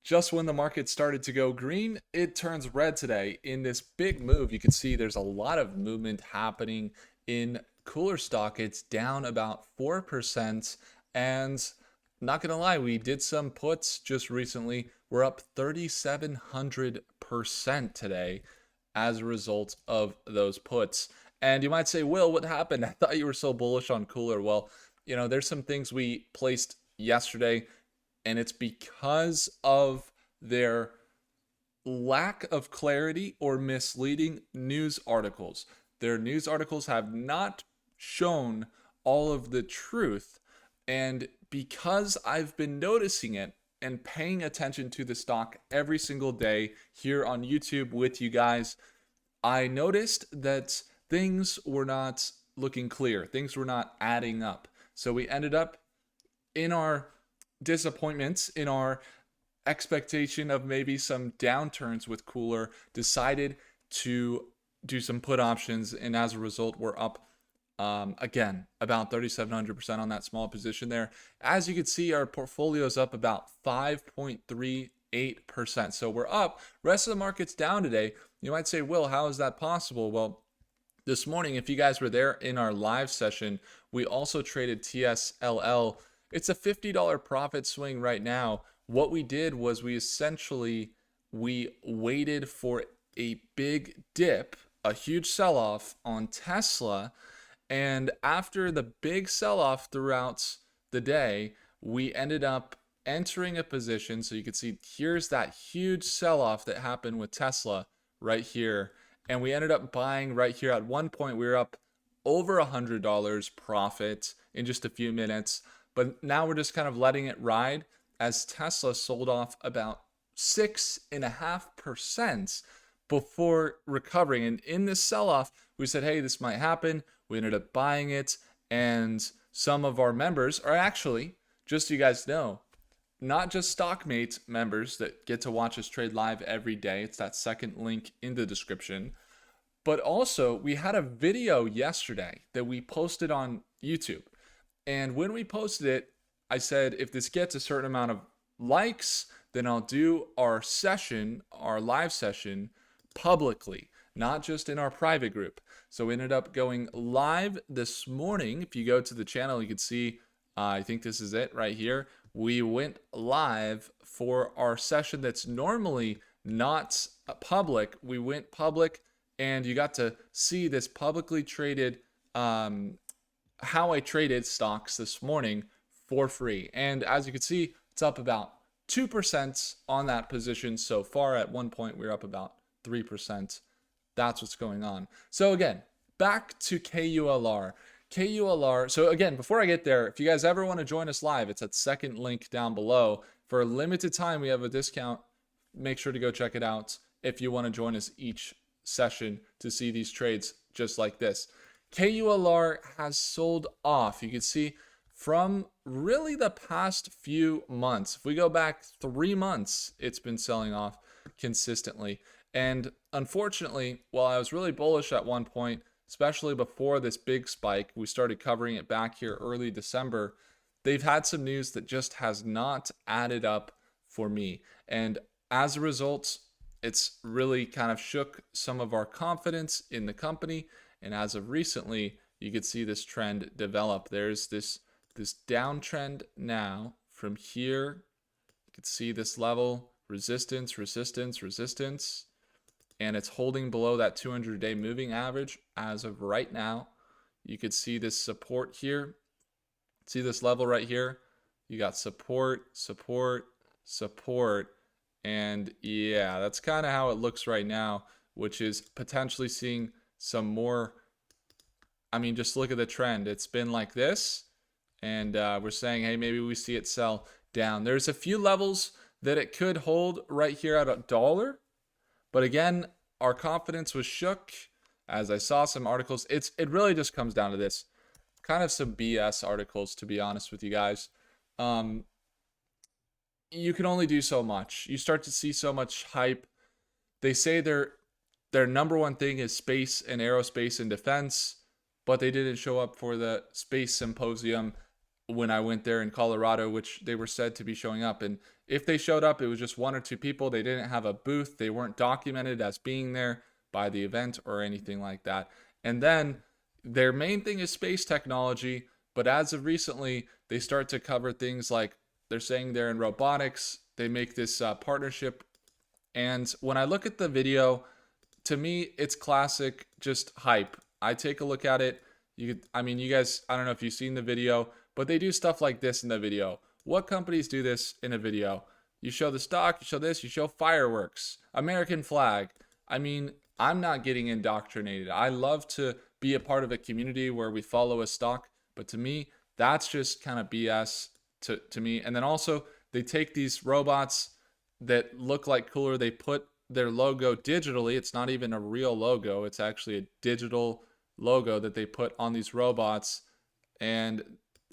Just when the market started to go green, it turns red today in this big move. You can see there's a lot of movement happening in KULR stock. It's down about 4%. And not going to lie, we did some puts just recently. We're up 3,700% today as a result of those puts. And you might say, Will, what happened? I thought you were so bullish on KULR. Well, there's some things we placed yesterday, and it's because of their lack of clarity or misleading news articles. Their news articles have not shown all of the truth. And because I've been noticing it and paying attention to the stock every single day here on YouTube with you guys, I noticed that things were not looking clear. Things were not adding up. So we ended up in our disappointments, in our expectation of maybe some downturns with KULR, decided to do some put options, and as a result we're up again about 3,700% on that small position there. As you can see, our portfolio is up about 5.38%, so we're up. Rest of the market's down today. You might say, Will, how is that possible? Well, this morning, if you guys were there in our live session, we also traded TSLL. It's a $50 profit swing right now. What we did was we waited for a big dip, a huge sell-off on Tesla, and after the big sell-off throughout the day, we ended up entering a position. So you can see here's that huge sell-off that happened with Tesla right here, and we ended up buying right here. At one point we were up over $100 profit in just a few minutes, but now we're just kind of letting it ride as Tesla sold off about 6.5% before recovering. And in this sell-off, we said, hey, this might happen. We ended up buying it, and some of our members are actually, just so you guys know, not just Stockmate members that get to watch us trade live every day. It's that second link in the description. But also, we had a video yesterday that we posted on YouTube. And when we posted it, I said, if this gets a certain amount of likes, then I'll do our session, our live session, publicly, not just in our private group. So we ended up going live this morning. If you go to the channel, you can see, I think this is it right here. We went live for our session that's normally not public. We went public, and you got to see this publicly traded, how I traded stocks this morning for free. And as you can see, it's up about 2% on that position so far. At one point, we were up about 3%. That's what's going on. So again, back to KULR. KULR. So again, before I get there, if you guys ever want to join us live, it's that second link down below. For a limited time, we have a discount. Make sure to go check it out if you want to join us each session to see these trades just like this. KULR has sold off. You can see from really the past few months. If we go back 3 months, it's been selling off consistently. And unfortunately, while I was really bullish at one point, especially before this big spike, we started covering it back here early December, they've had some news that just has not added up for me. And as a result, it's really kind of shook some of our confidence in the company. And as of recently, you could see this trend develop. There's this downtrend now from here. You can see this level, resistance, resistance, resistance, and it's holding below that 200-day moving average as of right now. You could see this support here. See this level right here? You got support, support, support, and yeah, that's kind of how it looks right now, which is potentially seeing some more. I mean, just look at the trend. It's been like this, and we're saying, hey, maybe we see it sell down. There's a few levels that it could hold right here at $1. But again, our confidence was shook as I saw some articles. It really just comes down to this. Kind of some BS articles, to be honest with you guys. You can only do so much. You start to see so much hype. They say their number one thing is space and aerospace and defense, but they didn't show up for the space symposium. when I went there in Colorado, which they were said to be showing up. And if they showed up, it was just 1 or 2 people. They didn't have a booth. They weren't documented as being there by the event or anything like that. And then their main thing is space technology. But as of recently, they start to cover things like they're saying they're in robotics. They make this partnership. And when I look at the video, to me, it's classic, just hype. I take a look at it. You guys, I don't know if you've seen the video, but they do stuff like this in the video. What companies do this in a video? You show the stock, you show this, you show fireworks, American flag. I mean, I'm not getting indoctrinated. I love to be a part of a community where we follow a stock, but to me, that's just kind of BS to me. And then also, they take these robots that look like KULR, they put their logo digitally. It's not even a real logo. It's actually a digital logo that they put on these robots. And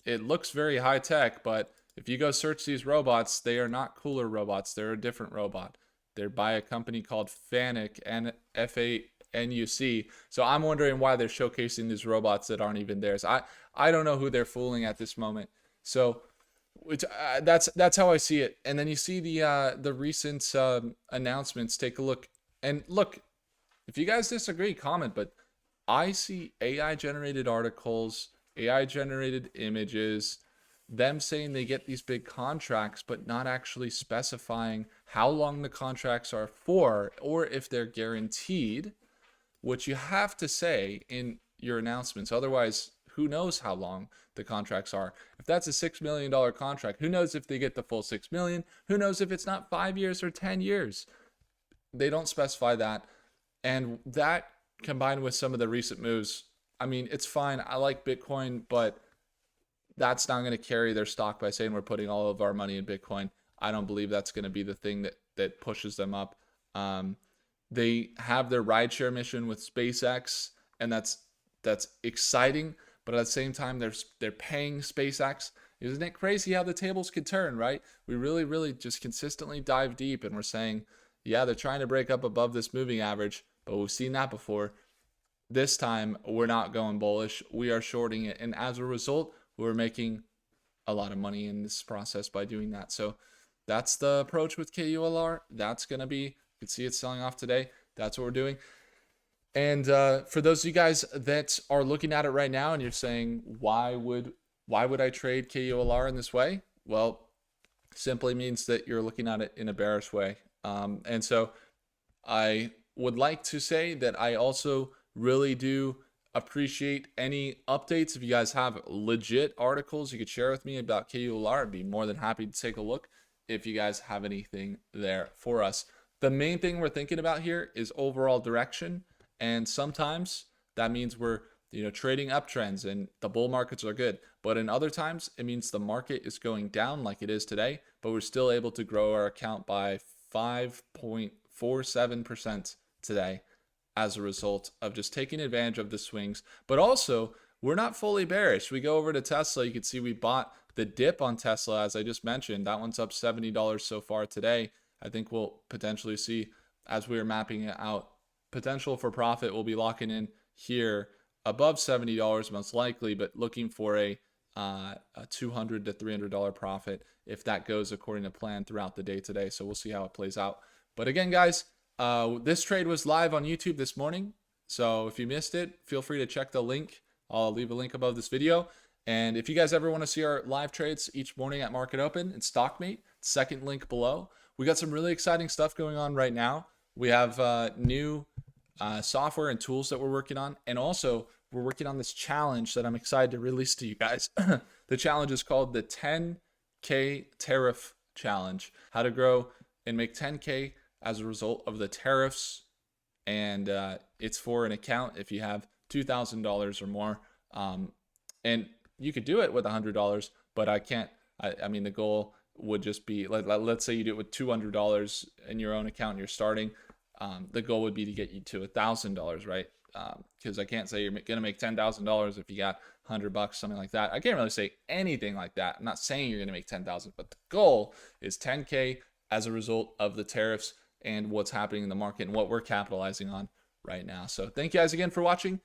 it looks very high tech, but if you go search these robots, they are not KULR robots. They're a different robot. They're by a company called FANUC, and FANUC. So I'm wondering why they're showcasing these robots that aren't even theirs. I don't know who they're fooling at this moment. So that's how I see it. And then you see the recent announcements. Take a look. And look, if you guys disagree, comment. But I see AI generated articles, AI generated images, them saying they get these big contracts, but not actually specifying how long the contracts are for, or if they're guaranteed, which you have to say in your announcements. Otherwise, who knows how long the contracts are? If that's a $6 million contract, who knows if they get the full $6 million? Who knows if it's not 5 years or 10 years? They don't specify that. And that combined with some of the recent moves, I mean, it's fine. I like Bitcoin, but that's not going to carry their stock by saying we're putting all of our money in Bitcoin. I don't believe that's going to be the thing that pushes them up. They have their rideshare mission with SpaceX, and that's exciting. But at the same time, they're paying SpaceX. Isn't it crazy how the tables could turn, right? We really just consistently dive deep, and we're saying, yeah, they're trying to break up above this moving average, but we've seen that before. This time, we're not going bullish. We are shorting it, and as a result, we're making a lot of money in this process by doing that. So that's the approach with KULR. That's going to be, you can see it's selling off today. That's what we're doing. And for those of you guys that are looking at it right now and you're saying, why would I trade KULR in this way? Well, simply means that you're looking at it in a bearish way. And so I would like to say that I also really do appreciate any updates. If you guys have legit articles you could share with me about KULR, I'd be more than happy to take a look if you guys have anything there for us. The main thing we're thinking about here is overall direction, and sometimes that means we're trading uptrends and the bull markets are good, but in other times it means the market is going down like it is today, but we're still able to grow our account by 5.47% today as a result of just taking advantage of the swings. But also, we're not fully bearish. We go over to Tesla. You can see we bought the dip on Tesla, as I just mentioned. That one's up $70 so far today. I think we'll potentially see, as we are mapping it out, potential for profit. We'll be locking in here above $70 most likely, but looking for a $200 to $300 profit if that goes according to plan throughout the day today. So we'll see how it plays out. But again, guys, this trade was live on YouTube this morning. So if you missed it, feel free to check the link. I'll leave a link above this video. And if you guys ever want to see our live trades each morning at Market Open and StockMate, second link below. We got some really exciting stuff going on right now. We have new software and tools that we're working on. And also, we're working on this challenge that I'm excited to release to you guys. The challenge is called the 10K Tariff Challenge. How to grow and make 10K as a result of the tariffs. And it's for an account if you have $2,000 or more. And you could do it with $100, but I can't. I mean, the goal would just be, let's say you do it with $200 in your own account and you're starting. The goal would be to get you to $1,000, right? Because I can't say you're going to make $10,000 if you got $100, something like that. I can't really say anything like that. I'm not saying you're going to make 10,000, but the goal is 10K as a result of the tariffs and what's happening in the market and what we're capitalizing on right now. So thank you guys again for watching.